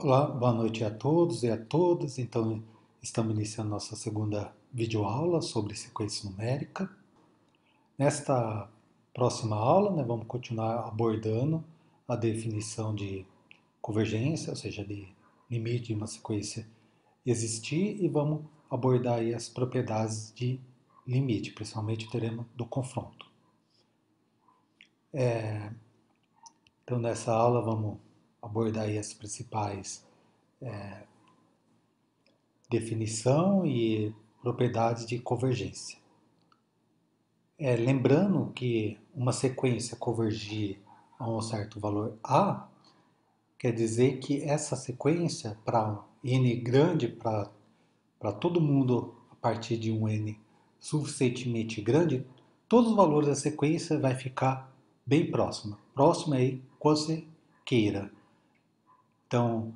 Olá, boa noite a todos e a todas. Então, estamos iniciando nossa segunda videoaula sobre sequência numérica. Nesta próxima aula, vamos continuar abordando a definição de convergência, ou seja, de limite de uma sequência existir, e vamos abordar aí as propriedades de limite, principalmente o teorema do confronto. Então, nessa aula, vamos abordar aí as principais definição e propriedades de convergência. Lembrando que uma sequência convergir a um certo valor A, quer dizer que essa sequência, para n grande, para todo mundo a partir de um n suficientemente grande, todos os valores da sequência vai ficar bem próxima. Próxima aí, quando você queira. Então,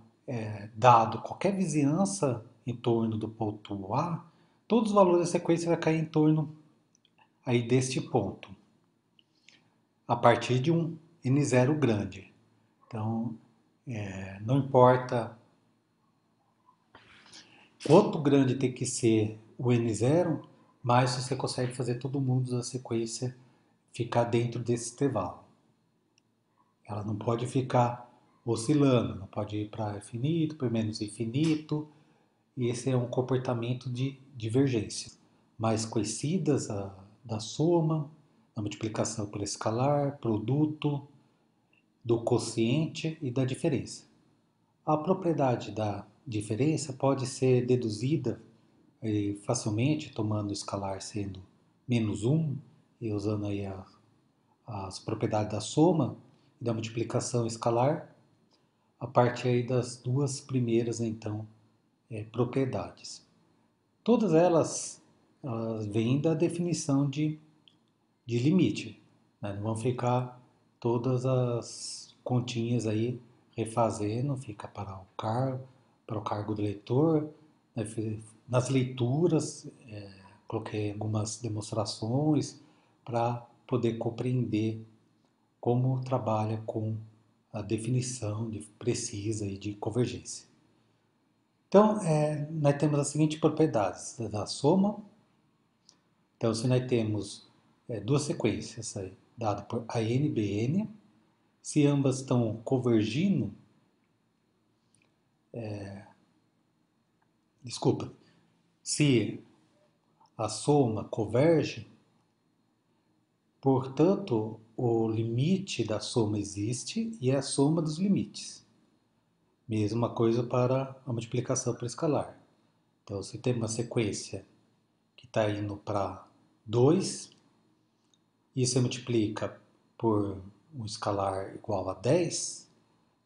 dado qualquer vizinhança em torno do ponto A, todos os valores da sequência vai cair em torno aí deste ponto, a partir de um n0 grande. Então, não importa quanto grande tem que ser o n0, mas você consegue fazer todo mundo da sequência ficar dentro desse intervalo. Ela não pode ficar oscilando, não pode ir para infinito, para menos infinito. E esse é um comportamento de divergência, mais conhecidas da soma, da multiplicação por escalar, produto, do quociente e da diferença. A propriedade da diferença pode ser deduzida facilmente, tomando o escalar sendo menos 1 e usando aí as propriedades da soma e da multiplicação escalar, a partir aí das duas primeiras, então, propriedades. Todas elas vêm da definição de limite. Não vão ficar todas as continhas aí refazendo, fica para o cargo do leitor. Nas leituras, coloquei algumas demonstrações para poder compreender como trabalha com a definição precisa de convergência. Então, nós temos as seguintes propriedades da soma. Então, se nós temos duas sequências aí, dadas por AN e BN, se ambas estão convergindo, se a soma converge, portanto, o limite da soma existe e é a soma dos limites. Mesma coisa para a multiplicação por escalar. Então, se tem uma sequência que está indo para 2, e você multiplica por um escalar igual a 10,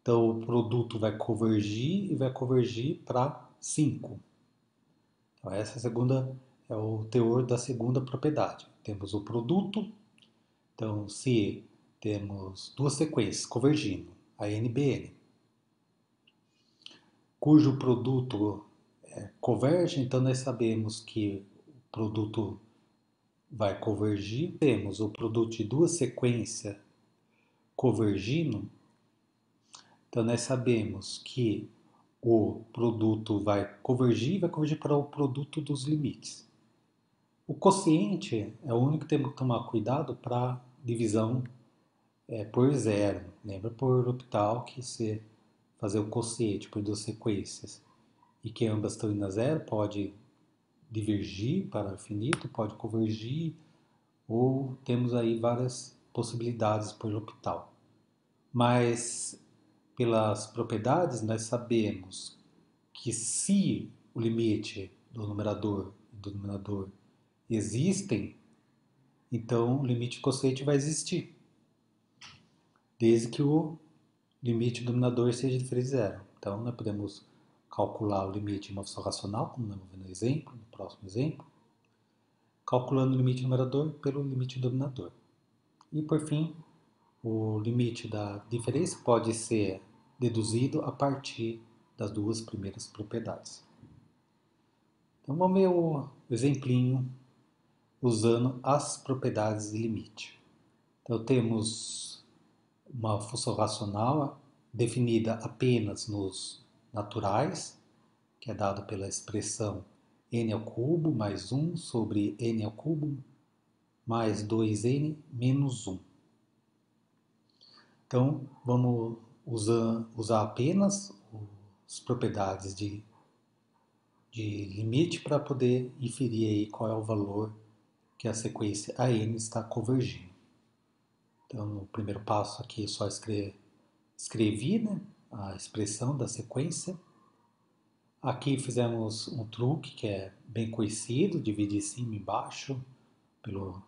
então o produto vai convergir e vai convergir para 5. Então, essa é o teor da segunda propriedade. Temos o produto, então se temos duas sequências convergindo, a n e bn, cujo produto converge, então nós sabemos que o produto vai convergir. Temos o produto de duas sequências convergindo, então nós sabemos que o produto vai convergir para o produto dos limites. O quociente é o único que temos que tomar cuidado para divisão por zero. Lembra por L'Hopital que se fazer o quociente por duas sequências e que ambas estão indo a zero, pode divergir para o infinito, pode convergir, ou temos aí várias possibilidades por L'Hopital. Mas pelas propriedades nós sabemos que se o limite do numerador e do denominador existem, então o limite quociente vai existir, desde que o limite do denominador seja diferente de zero. Então nós podemos calcular o limite de uma função racional, como nós vamos ver no exemplo, no próximo exemplo, calculando o limite do numerador pelo limite do denominador. E por fim, o limite da diferença pode ser deduzido a partir das duas primeiras propriedades. Então vamos ver o exemplinho usando as propriedades de limite. Então temos uma função racional definida apenas nos naturais, que é dado pela expressão n ao cubo mais 1 sobre n ao cubo mais 2n menos 1. Então, vamos usar apenas as propriedades de limite para poder inferir aí qual é o valor que a sequência AN está convergindo. Então, no primeiro passo aqui, só escrevi, né, a expressão da sequência. Aqui fizemos um truque que é bem conhecido, dividir cima e baixo pelo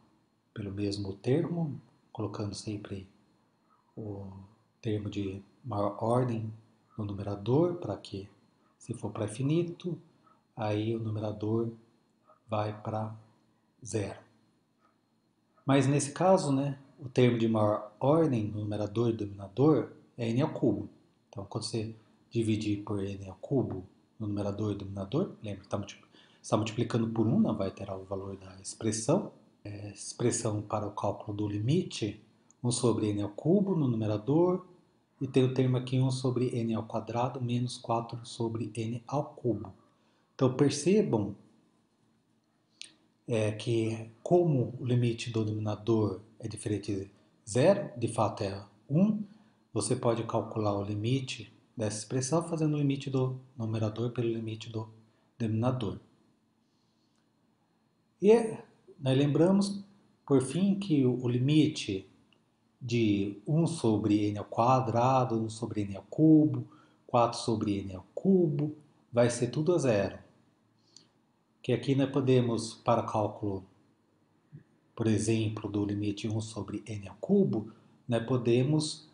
mesmo termo, colocando sempre o termo de maior ordem no numerador, para que, se for para infinito, aí o numerador vai para zero. Mas nesse caso, né, o termo de maior ordem no numerador e denominador é n ao cubo. Então, quando você dividir por n ao cubo no numerador e denominador, lembra que está multiplicando por 1, não vai ter o valor da expressão. Expressão para o cálculo do limite, 1 sobre n ao cubo no numerador, e tem o termo aqui 1 sobre n ao quadrado menos 4 sobre n ao cubo. Então, percebam que como o limite do denominador é diferente de zero, de fato é 1, você pode calcular o limite dessa expressão fazendo o limite do numerador pelo limite do denominador. E nós lembramos, por fim, que o limite de 1 sobre n ao quadrado, 1 sobre n ao cubo, 4 sobre n ao cubo, vai ser tudo a zero. Que aqui nós podemos, para cálculo, por exemplo, do limite 1 sobre n ao cubo, nós podemos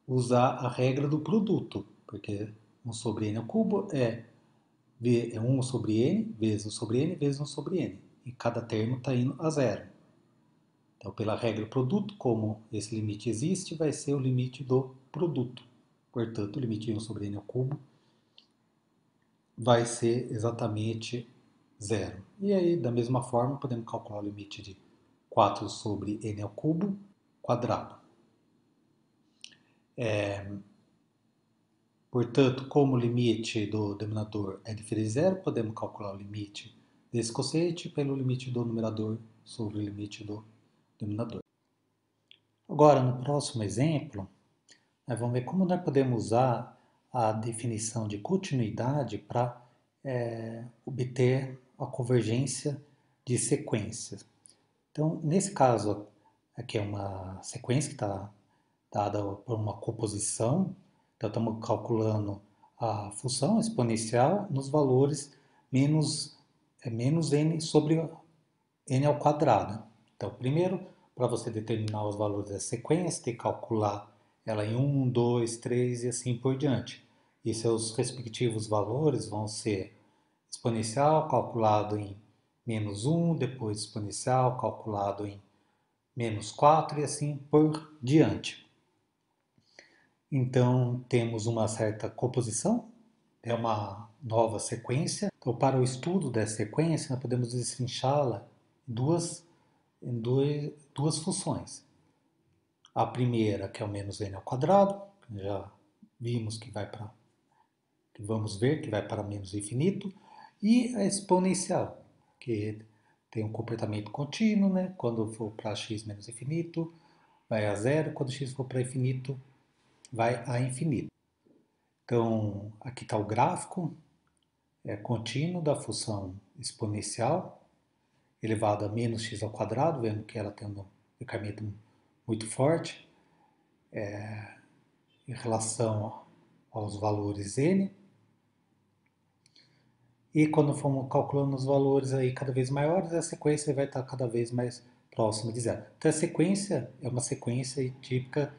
usar a regra do produto, porque 1 sobre n ao cubo é 1 sobre n vezes 1 sobre n vezes 1 sobre n. E cada termo está indo a zero. Então, pela regra do produto, como esse limite existe, vai ser o limite do produto. Portanto, o limite de 1 sobre n ao cubo vai ser exatamente zero. E aí, da mesma forma, podemos calcular o limite de 4 sobre n ao cubo quadrado. Portanto, como o limite do denominador é diferente de zero, podemos calcular o limite desse quociente pelo limite do numerador sobre o limite do denominador. Agora, no próximo exemplo, nós vamos ver como nós podemos usar a definição de continuidade para obter a convergência de sequências. Então, nesse caso, aqui é uma sequência que está dada por uma composição. Então, estamos calculando a função exponencial nos valores menos n sobre n ao quadrado. Então, primeiro, para você determinar os valores da sequência, tem que calcular ela em 1, 2, 3 e assim por diante. E seus respectivos valores vão ser exponencial calculado em menos 1, depois exponencial calculado em menos 4 e assim por diante. Então, temos uma certa composição, é uma nova sequência. Então, para o estudo dessa sequência, nós podemos destrinchá-la em duas funções. A primeira, que é o menos n ao quadrado, já vimos que vamos ver que vai para menos infinito, e a exponencial, que tem um comportamento contínuo, né? Quando for para x menos infinito, vai a zero, quando x for para infinito, vai a infinito. Então, aqui está o gráfico contínuo da função exponencial, elevado a menos x ao quadrado, vendo que ela tem um decremento muito forte em relação aos valores n. E quando formos calculando os valores aí cada vez maiores, a sequência vai estar cada vez mais próxima de zero. Então, a sequência é uma sequência típica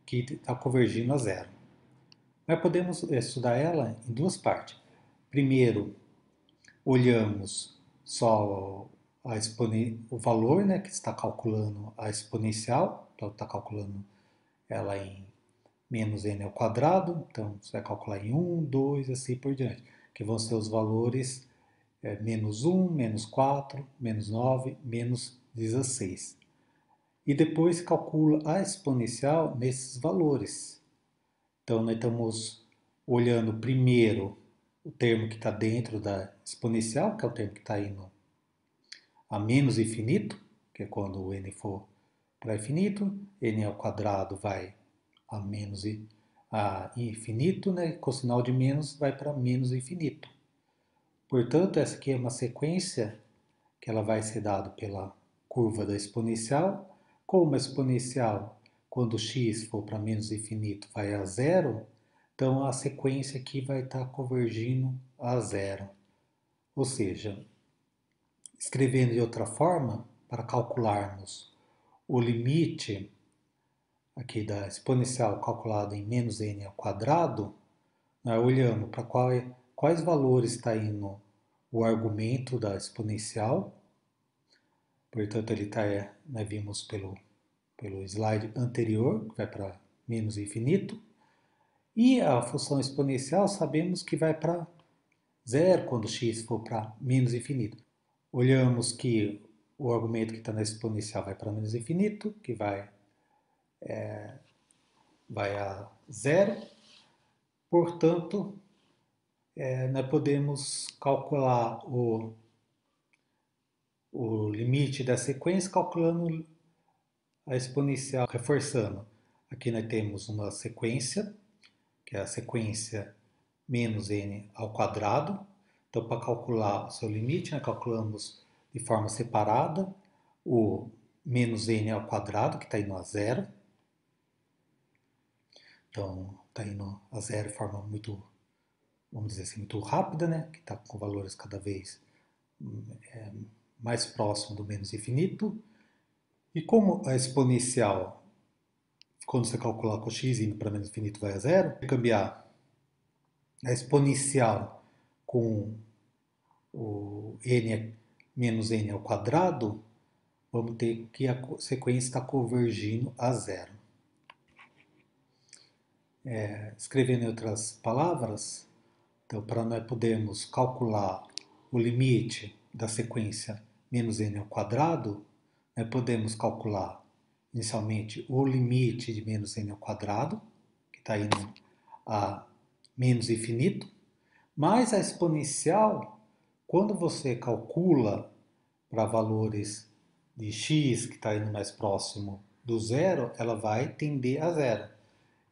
que está convergindo a zero. Nós podemos estudar ela em duas partes. Primeiro, olhamos só o valor, né, que está calculando a exponencial, então está calculando ela em menos n ao quadrado, então você vai calcular em 1, 2, assim por diante, que vão ser os valores menos 1, menos 4, menos 9, menos 16. E depois calcula a exponencial nesses valores. Então, nós estamos olhando primeiro o termo que está dentro da exponencial, que é o termo que está indo a menos infinito, que é quando o n for para infinito, n ao quadrado vai a menos a infinito, né? Com o sinal de menos vai para menos infinito. Portanto, essa aqui é uma sequência que ela vai ser dada pela curva da exponencial. Como a exponencial, quando x for para menos infinito, vai a zero, então a sequência aqui vai estar convergindo a zero. Ou seja, escrevendo de outra forma, para calcularmos o limite aqui da exponencial calculado em menos n ao quadrado, nós olhamos para quais valores está indo o argumento da exponencial. Portanto, ele está, nós vimos pelo slide anterior, que vai para menos infinito. E a função exponencial sabemos que vai para zero quando x for para menos infinito. Olhamos que o argumento que está na exponencial vai para menos infinito, que vai a zero. Portanto, nós podemos calcular o limite da sequência calculando a exponencial, reforçando. Aqui nós temos uma sequência, que é a sequência menos n ao quadrado. Então, para calcular o seu limite, nós calculamos de forma separada o menos n ao quadrado, que está indo a zero. Então, está indo a zero de forma muito, vamos dizer assim, muito rápida, né? Que está com valores cada vez mais próximo do menos infinito. E como a exponencial, quando você calcular com x indo para menos infinito, vai a zero, cambiar a exponencial com o n menos n ao quadrado, vamos ter que a sequência está convergindo a zero. Escrevendo em outras palavras, então, para nós podermos calcular o limite da sequência menos n ao quadrado, nós podemos calcular inicialmente o limite de menos n ao quadrado, que está indo a menos infinito, mais a exponencial, quando você calcula para valores de x, que está indo mais próximo do zero, ela vai tender a zero.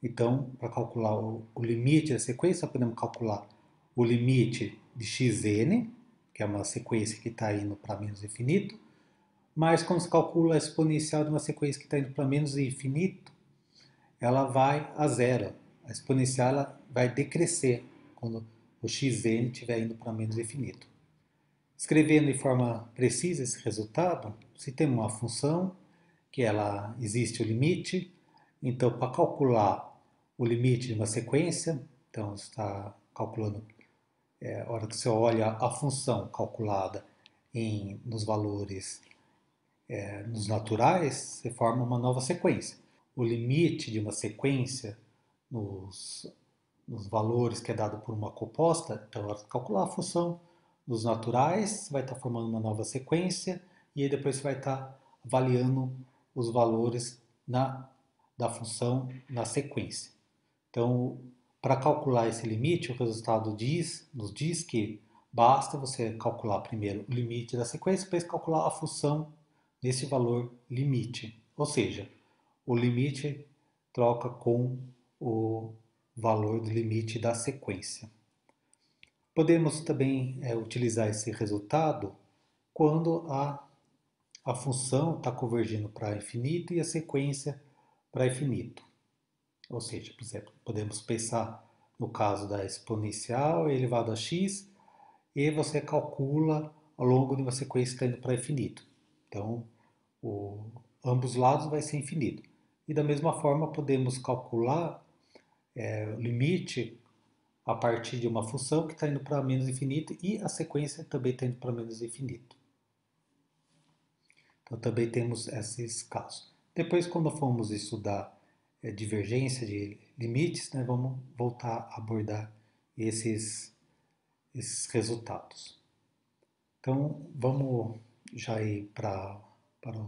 Então, para calcular o limite da sequência, podemos calcular o limite de xn, que é uma sequência que está indo para menos infinito, mas quando se calcula a exponencial de uma sequência que está indo para menos infinito, ela vai a zero. A exponencial ela vai decrescer quando o xn estiver indo para menos infinito. Escrevendo de forma precisa esse resultado, se tem uma função que ela existe o limite, então para calcular o limite de uma sequência, então você está calculando, a hora que você olha a função calculada nos valores nos naturais, você forma uma nova sequência. O limite de uma sequência nos valores que é dado por uma composta, então, na hora de calcular a função nos naturais, você vai estar formando uma nova sequência e aí depois você vai estar avaliando os valores da função na sequência. Então, para calcular esse limite, o resultado nos diz que basta você calcular primeiro o limite da sequência, depois calcular a função nesse valor limite. Ou seja, o limite troca com o valor do limite da sequência. Podemos também utilizar esse resultado quando a função está convergindo para infinito e a sequência para infinito. Ou seja, por exemplo, podemos pensar no caso da exponencial elevado a x e você calcula ao longo de uma sequência que está indo para infinito. Então, ambos lados vai ser infinito. E da mesma forma podemos calcular o limite a partir de uma função que está indo para menos infinito e a sequência também está indo para menos infinito. Então também temos esses casos. Depois, quando formos estudar divergência de limites, né, vamos voltar a abordar esses resultados. Então vamos já ir para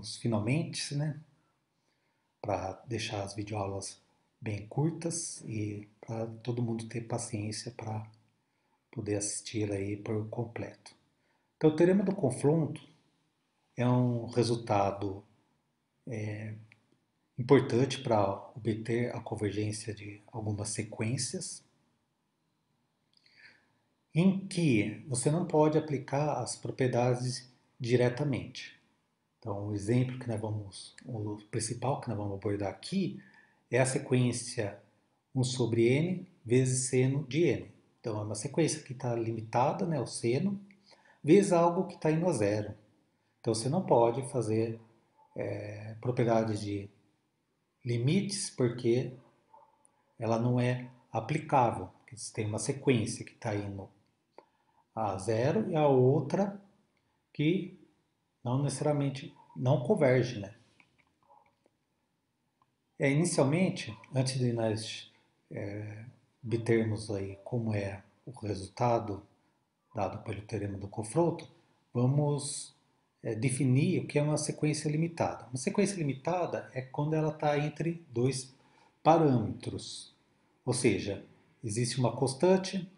os finalmente, né, para deixar as videoaulas bem curtas e para todo mundo ter paciência para poder assistir aí por completo. Então, o teorema do confronto é um resultado importante para obter a convergência de algumas sequências, em que você não pode aplicar as propriedades diretamente. Então, o exemplo que o principal que nós vamos abordar aqui é a sequência 1 sobre n vezes seno de n. Então, é uma sequência que está limitada, né, o seno, vezes algo que está indo a zero. Então, você não pode fazer propriedades de limites, porque ela não é aplicável. Você tem uma sequência que está indo a zero e a outra que não necessariamente não converge, né? Inicialmente, antes de nós obtermos aí como é o resultado dado pelo teorema do confronto, vamos definir o que é uma sequência limitada. Uma sequência limitada é quando ela está entre dois parâmetros, ou seja, existe uma constante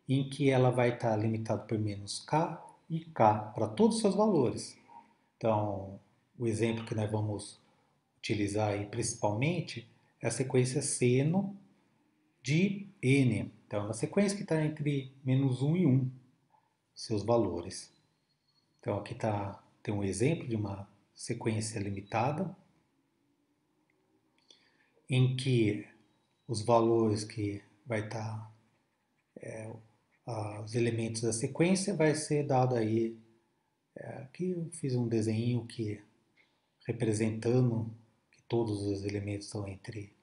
em que ela vai estar limitada por menos k e k para todos os seus valores. Então, o exemplo que nós vamos utilizar aí principalmente é a sequência seno de n. Então, é uma sequência que está entre menos 1 e 1, seus valores. Então, aqui tem um exemplo de uma sequência limitada, em que os valores que vai estar, os elementos da sequência, vai ser dado aí, aqui eu fiz um desenho que representando que todos os elementos estão entre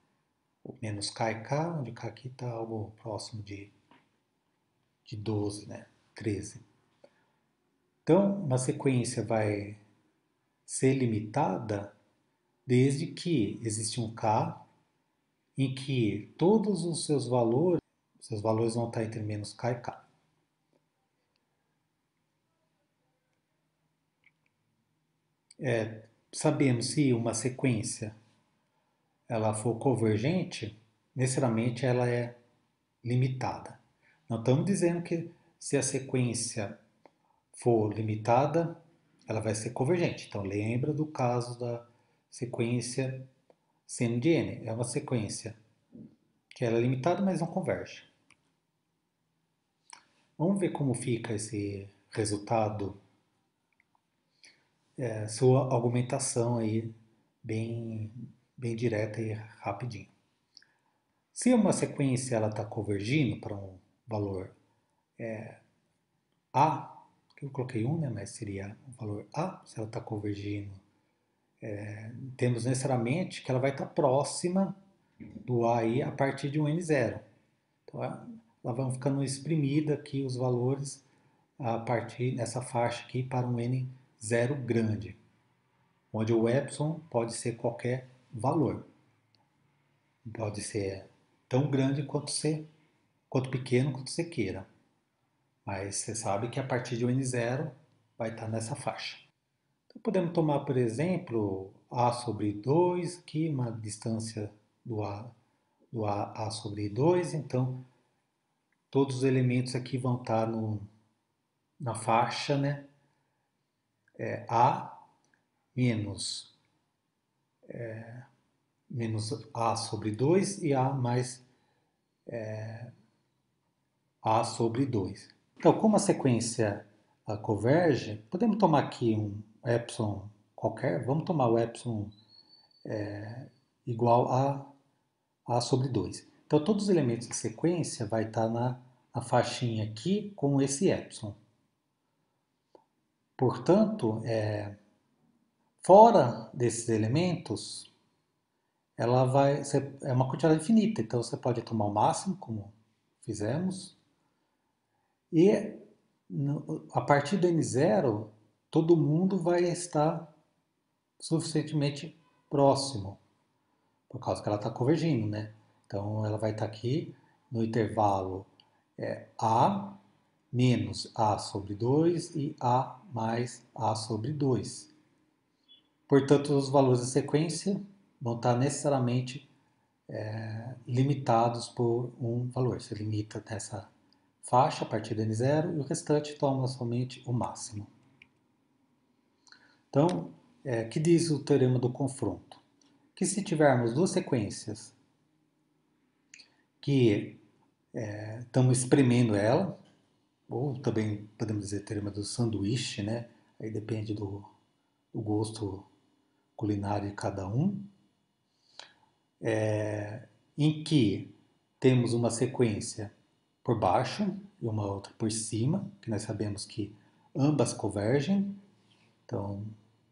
o menos k e k, onde k aqui está algo próximo de 12, né? 13. Então, uma sequência vai ser limitada desde que existe um k em que todos os seus valores vão estar entre menos k e k. Sabemos se uma sequência ela for convergente, necessariamente ela é limitada. Não estamos dizendo que se a sequência for limitada, ela vai ser convergente. Então lembra do caso da sequência seno de n. É uma sequência que ela é limitada, mas não converge. Vamos ver como fica esse resultado, sua argumentação aí bem, bem direta e rapidinho. Se uma sequência ela está convergindo para um valor A, que eu coloquei 1, né, mas seria o valor A, se ela está convergindo, temos necessariamente que ela vai estar próxima do A aí a partir de um n0. Então, ela vai ficando exprimida aqui os valores a partir dessa faixa aqui para um n0 grande, onde o epsilon pode ser qualquer valor. Pode ser tão grande quanto pequeno quanto você queira. Mas você sabe que a partir de um n0 vai estar nessa faixa. Então, podemos tomar, por exemplo, A sobre 2, aqui uma distância do A sobre 2. Então, todos os elementos aqui vão estar na faixa, né? A menos A sobre 2 e A mais A sobre 2. Então, como a sequência converge, podemos tomar aqui um epsilon qualquer. Vamos tomar o epsilon igual a A sobre 2. Então, todos os elementos da sequência vai estar na faixinha aqui com esse epsilon. Portanto, fora desses elementos, ela vai ser uma quantidade infinita. Então, você pode tomar o máximo, como fizemos, e a partir do n0, todo mundo vai estar suficientemente próximo, por causa que ela está convergindo, né? Então, ela vai estar aqui no intervalo A menos A sobre 2 e A mais A sobre 2. Portanto, os valores da sequência vão estar necessariamente limitados por um valor. Você limita nessa faixa a partir do n0 e o restante toma somente o máximo. Então, que diz o teorema do confronto? Que se tivermos duas sequências que estamos espremendo ela, ou também podemos dizer teorema do sanduíche, né? Aí depende do gosto culinário de cada um, em que temos uma sequência por baixo e uma outra por cima, que nós sabemos que ambas convergem. Então,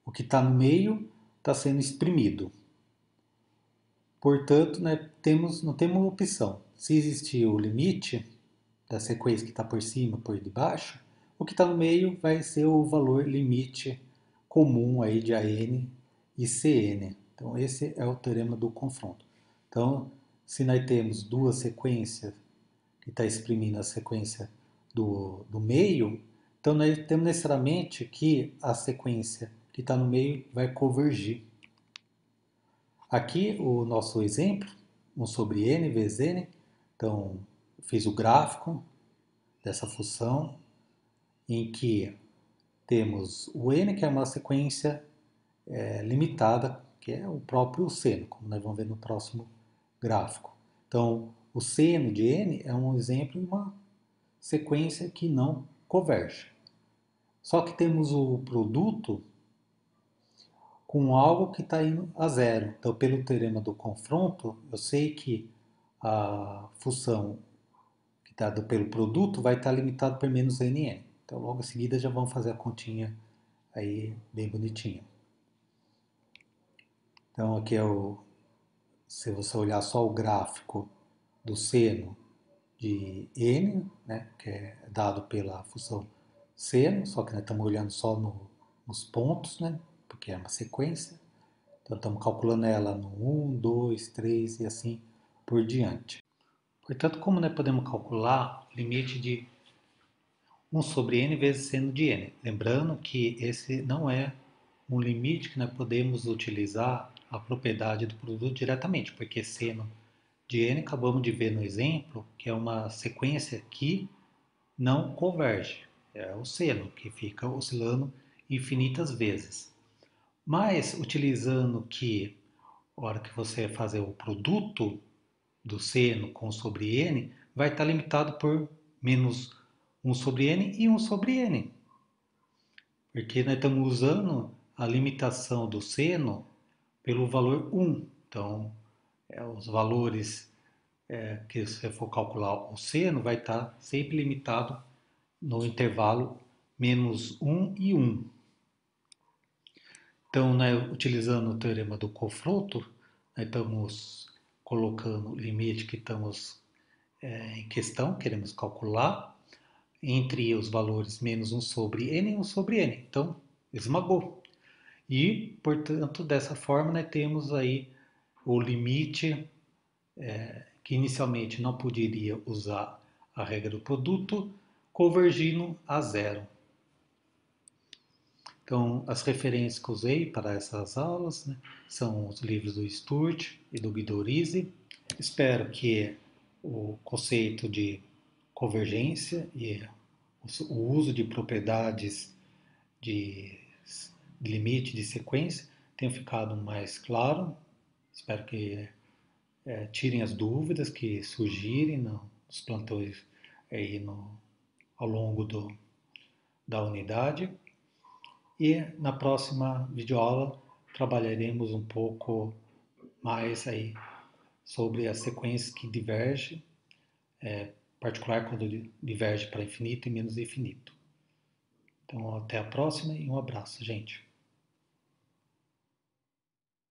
o que está no meio está sendo exprimido. Portanto, né, não temos uma opção. Se existir o limite da sequência que está por cima, por debaixo, o que está no meio vai ser o valor limite comum aí de AN e CN. Então, esse é o teorema do confronto. Então, se nós temos duas sequências que está exprimindo a sequência do meio, então nós temos necessariamente que a sequência que está no meio vai convergir. Aqui o nosso exemplo, 1 sobre n vezes n, então fiz o gráfico dessa função em que temos o n, que é uma sequência limitada, que é o próprio seno, como nós vamos ver no próximo gráfico. Então, o seno de n é um exemplo de uma sequência que não converge. Só que temos o produto com algo que está indo a zero. Então, pelo teorema do confronto, eu sei que a função que está dada pelo produto vai estar limitada por menos nn. Então, logo em seguida, já vamos fazer a continha aí bem bonitinha. Então, aqui se você olhar só o gráfico do seno de n, né, que é dado pela função seno, só que nós estamos olhando só nos pontos, né, porque é uma sequência. Então, estamos calculando ela no 1, 2, 3 e assim por diante. Portanto, como nós podemos calcular o limite de 1 sobre n vezes seno de n? Lembrando que esse não é um limite que nós podemos utilizar a propriedade do produto diretamente, porque seno de n, acabamos de ver no exemplo, que é uma sequência que não converge. É o seno, que fica oscilando infinitas vezes. Mas, utilizando que, a hora que você fazer o produto do seno com sobre n, vai estar limitado por menos 1 sobre n e 1 sobre n. Porque nós estamos usando a limitação do seno pelo valor 1. Então, os valores que você for calcular o seno vai estar sempre limitado no intervalo menos 1 e 1. Então, né, utilizando o teorema do confronto, nós estamos colocando o limite que estamos em questão, queremos calcular, entre os valores menos 1 sobre n e 1 sobre n. Então, esmagou. E, portanto, dessa forma, nós temos aí o limite que inicialmente não poderia usar a regra do produto, convergindo a zero. Então, as referências que usei para essas aulas, né, são os livros do Sturt e do Guido Risi. Espero que o conceito de convergência e o uso de propriedades de limite de sequência tenha ficado mais claro. Espero que tirem as dúvidas que surgirem nos plantões aí ao longo da unidade. E na próxima videoaula trabalharemos um pouco mais aí sobre as sequências que divergem, particular quando diverge para infinito e menos infinito. Então, até a próxima e um abraço, gente.